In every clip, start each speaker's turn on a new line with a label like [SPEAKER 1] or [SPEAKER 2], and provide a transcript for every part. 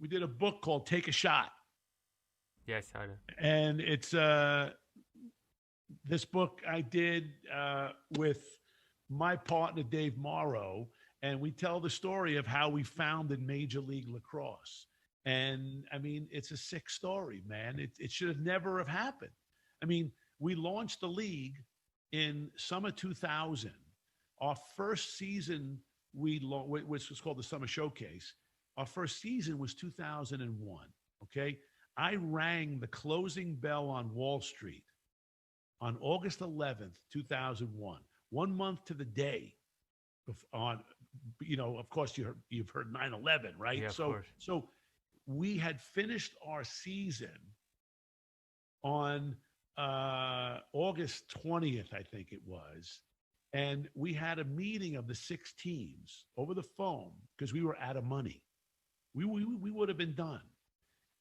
[SPEAKER 1] did a book called Take a Shot.
[SPEAKER 2] Yes, I know.
[SPEAKER 1] And it's this book I did with my partner Dave Morrow, and we tell the story of how we founded Major League Lacrosse. And I mean, it's a sick story, man. It should have never have happened. I mean, we launched the league in summer 2000. Our first season, which was called the Summer Showcase. Our first season was 2001. Okay, I rang the closing bell on Wall Street on August 11th, 2001, 1 month to the day on, of course you've heard 9/11, right?
[SPEAKER 2] Yeah, of
[SPEAKER 1] So
[SPEAKER 2] course.
[SPEAKER 1] so we had finished our season on August 20th, I think it was. And we had a meeting of the six teams over the phone because we were out of money. We would have been done.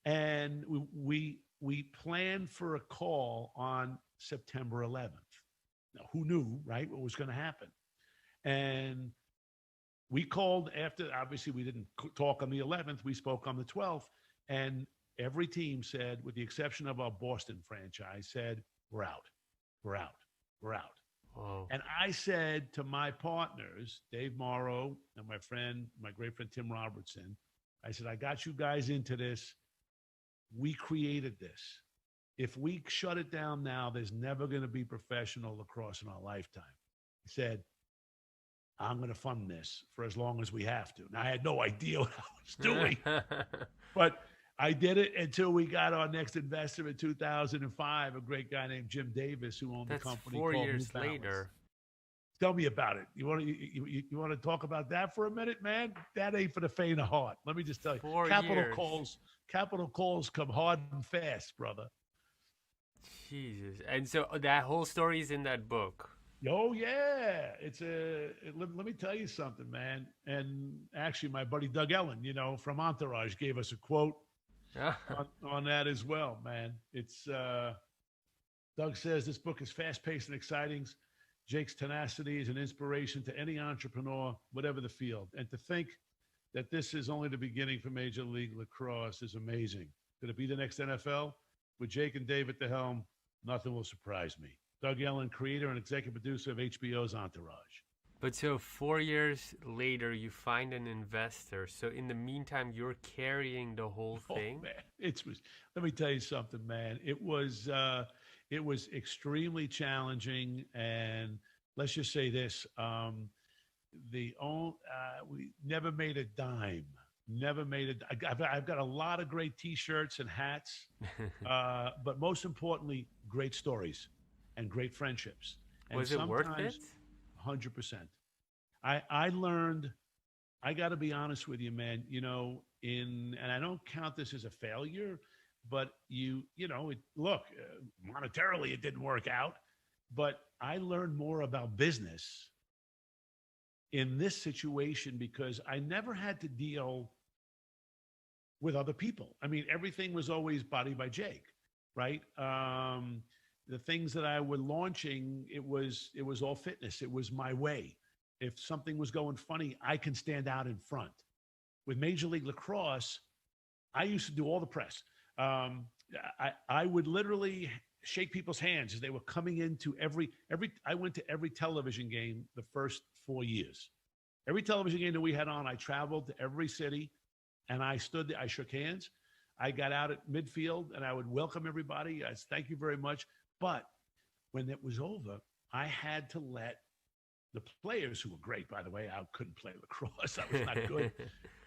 [SPEAKER 1] And we planned for a call on September 11th. Now, who knew, right, what was going to happen? And we called after, obviously, we didn't talk on the 11th. We spoke on the 12th. And every team said, with the exception of our Boston franchise, said, we're out. We're out. We're out.
[SPEAKER 2] Whoa.
[SPEAKER 1] And I said to my partners, Dave Morrow and my great friend Tim Robertson, I said, I got you guys into this. We created this. If we shut it down now, there's never going to be professional lacrosse in our lifetime. I said, I'm going to fund this for as long as we have to. Now, I had no idea what I was doing, but I did it until we got our next investor in 2005, a great guy named Jim Davis, who owned
[SPEAKER 2] That's
[SPEAKER 1] the company
[SPEAKER 2] 4 years
[SPEAKER 1] called New Balance.
[SPEAKER 2] later.
[SPEAKER 1] Tell me about it. You want to talk about that for a minute, man? That ain't for the faint of heart. Let me just tell you,
[SPEAKER 2] 4 years.
[SPEAKER 1] Capital calls come hard and fast, brother.
[SPEAKER 2] Jesus. And so that whole story is in that book.
[SPEAKER 1] Oh yeah, let me tell you something, man. And actually, my buddy Doug Ellen, from Entourage, gave us a quote on that as well, man. It's Doug says this book is fast-paced and exciting. Jake's tenacity is an inspiration to any entrepreneur, whatever the field. And to think that this is only the beginning for Major League Lacrosse is amazing. Could it be the next NFL? With Jake and Dave at the helm, nothing will surprise me. Doug Ellen, creator and executive producer of HBO's Entourage.
[SPEAKER 2] But so 4 years later, you find an investor. So in the meantime, you're carrying the whole thing.
[SPEAKER 1] Oh, man. Let me tell you something, man. It was extremely challenging, and let's just say this: we never made a dime. Never made it. I've got a lot of great T-shirts and hats, but most importantly, great stories and great friendships. And
[SPEAKER 2] Was it worth it?
[SPEAKER 1] 100%. I learned. I got to be honest with you, man. And I don't count this as a failure, but monetarily it didn't work out, but I learned more about business in this situation because I never had to deal with other people. I mean, everything was always Body by Jake, right? The things that I were launching, it was all fitness. It was my way. If something was going funny, I can stand out in front. With Major League Lacrosse, I used to do all the press. I would literally shake people's hands as they were coming into I went to every television game the first 4 years. Every television game that we had on, I traveled to every city and I stood there, I shook hands. I got out at midfield and I would welcome everybody. I said, thank you very much. But when it was over, I had to let the players, who were great, by the way, I couldn't play lacrosse. I was not good.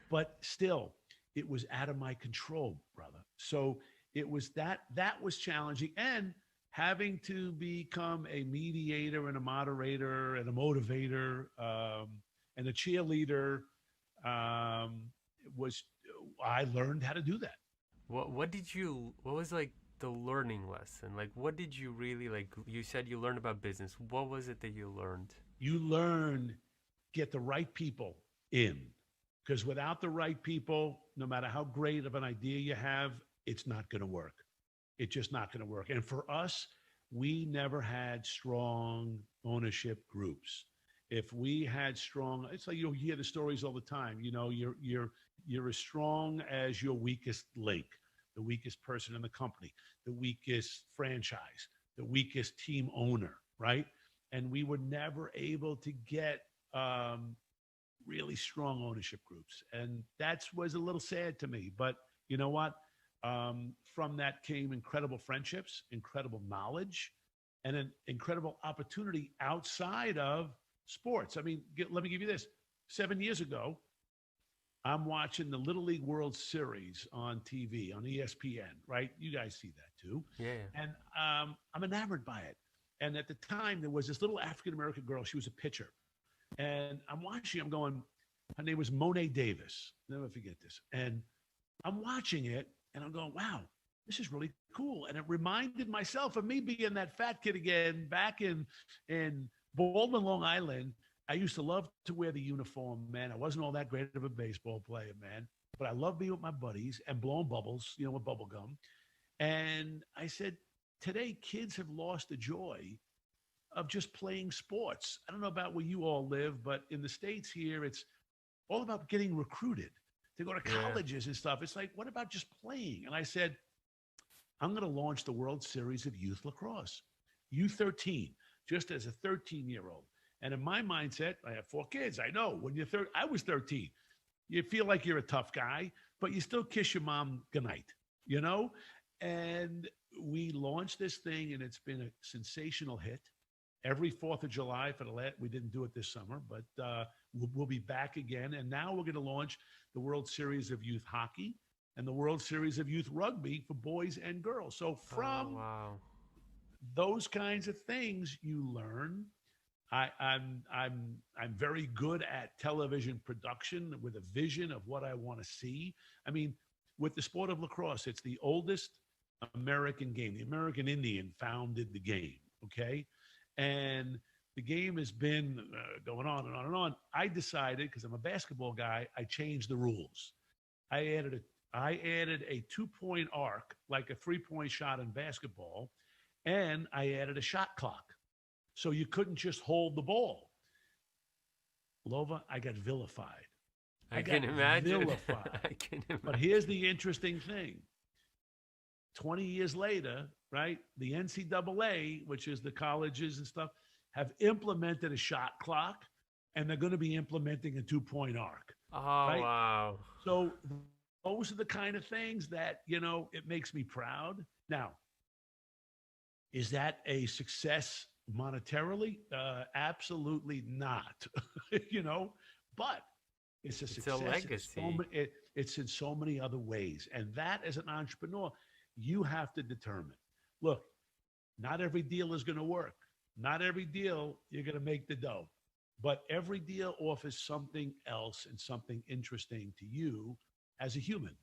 [SPEAKER 1] But still, it was out of my control, brother. So it was that was challenging. And having to become a mediator and a moderator and a motivator and a cheerleader I learned how to do that.
[SPEAKER 2] What was like the learning lesson? Like, what did you really like? You said you learned about business. What was it that you learned?
[SPEAKER 1] You learn, get the right people in. Because without the right people, no matter how great of an idea you have, it's not going to work. It's just not going to work. And for us, we never had strong ownership groups. If we had strong, it's like you'll hear the stories all the time. You're You're as strong as your weakest link, the weakest person in the company, the weakest franchise, the weakest team owner, right? And we were never able to get really strong ownership groups. And that was a little sad to me. But you know what? From that came incredible friendships, incredible knowledge, and an incredible opportunity outside of sports. I mean, let me give you this. 7 years ago, I'm watching the Little League World Series on TV, on ESPN, right? You guys see that too.
[SPEAKER 2] Yeah.
[SPEAKER 1] And I'm enamored by it. And at the time, there was this little African American girl. She was a pitcher. And I'm watching, I'm going, her name was Monet Davis. Never forget this. And I'm watching it and I'm going, wow, this is really cool. And it reminded myself of me being that fat kid again back in Baldwin, Long Island. I used to love to wear the uniform, man. I wasn't all that great of a baseball player, man. But I love being with my buddies and blowing bubbles, with bubble gum. And I said, today, kids have lost the joy of just playing sports. I don't know about where you all live, but in the States here, it's all about getting recruited to go to colleges and stuff. It's like, what about just playing? And I said, I'm going to launch the World Series of Youth Lacrosse, U13, just as a 13-year-old. And in my mindset, I have 4 kids. I know when you're I was 13. You feel like you're a tough guy, but you still kiss your mom goodnight, And we launched this thing, and it's been a sensational hit. Every 4th of July we didn't do it this summer, but we'll be back again. And now we're going to launch the World Series of Youth Hockey and the World Series of Youth Rugby for boys and girls. So from those kinds of things, you learn. I'm very good at television production with a vision of what I want to see. I mean, with the sport of lacrosse, it's the oldest American game. The American Indian founded the game, okay? And the game has been going on and on and on. I decided, because I'm a basketball guy, I changed the rules. I added a 2-point arc, like a 3-point shot in basketball, and I added a shot clock. So you couldn't just hold the ball. Lova, I got vilified.
[SPEAKER 2] I can imagine.
[SPEAKER 1] Vilified.
[SPEAKER 2] I can imagine.
[SPEAKER 1] But here's the interesting thing. 20 years later, right, the NCAA, which is the colleges and stuff, have implemented a shot clock, and they're going to be implementing a 2-point arc.
[SPEAKER 2] Oh,
[SPEAKER 1] right?
[SPEAKER 2] wow.
[SPEAKER 1] So those are the kind of things that, it makes me proud. Now, is that a success monetarily? Absolutely not, but it's a success.
[SPEAKER 2] It's a legacy.
[SPEAKER 1] It's in so many other ways. And that, as an entrepreneur, you have to determine, look, not every deal is going to work. Not every deal you're going to make the dough, but every deal offers something else and something interesting to you as a human,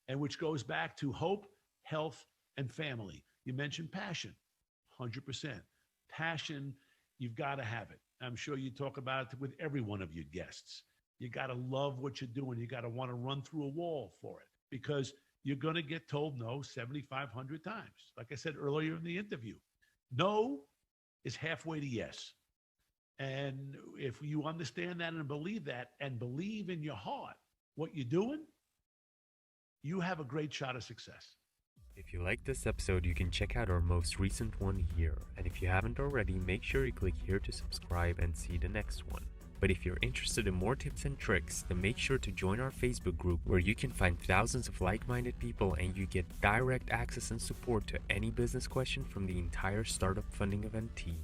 [SPEAKER 1] and which goes back to hope, health, and family. You mentioned passion, 100%. Passion, you've got to have it. I'm sure you talk about it with every one of your guests. You got to love what you're doing. You got to want to run through a wall for it, because you're going to get told no 7,500 times. Like I said earlier in the interview, no is halfway to yes. And if you understand that and believe that and believe in your heart what you're doing, you have a great shot of success.
[SPEAKER 2] If you like this episode, you can check out our most recent one here. And if you haven't already, make sure you click here to subscribe and see the next one. But if you're interested in more tips and tricks, then make sure to join our Facebook group, where you can find thousands of like-minded people and you get direct access and support to any business question from the entire startup funding event team.